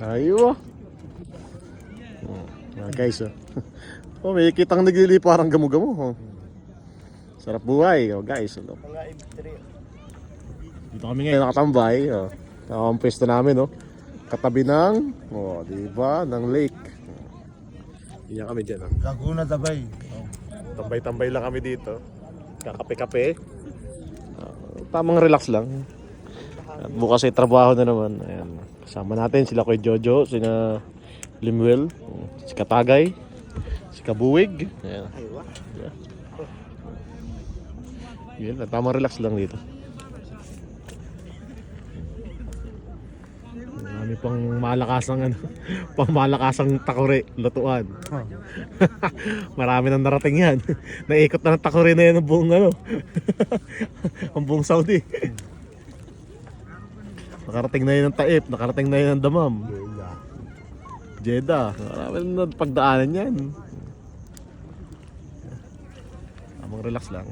Ayun. Guys, oh, may kitang naglili parang gamo-gamo. Oh. Sarap buhay, oh, guys. Oh. Dito kami ngayon nakatambay. Oh. Ang pwesto namin, oh. Katabi ng, oh, diba, ng lake. Iyan kami dyan, oh. Laguna Tabay. Tambay-tambay lang kami dito. Kakape-kape. Tamang relax lang. At bukas ay trabaho na naman. Ayan. Kasama natin sila Kuya Jojo, sina Limuel, si Katagay, si Kabuwig. Ayan. Yun, tamang relax lang dito. Marami pang malakasang ano, pang malakasang takore, lutuan. Marami nang narating yan. Naikot na ng takore na yan ang buong ano. Ang buong Saudi. Nakarating na yun ng Taif, nakarating na yun ng Damam. Jeddah. Marami na pagdaanan yan. Tamang relax lang.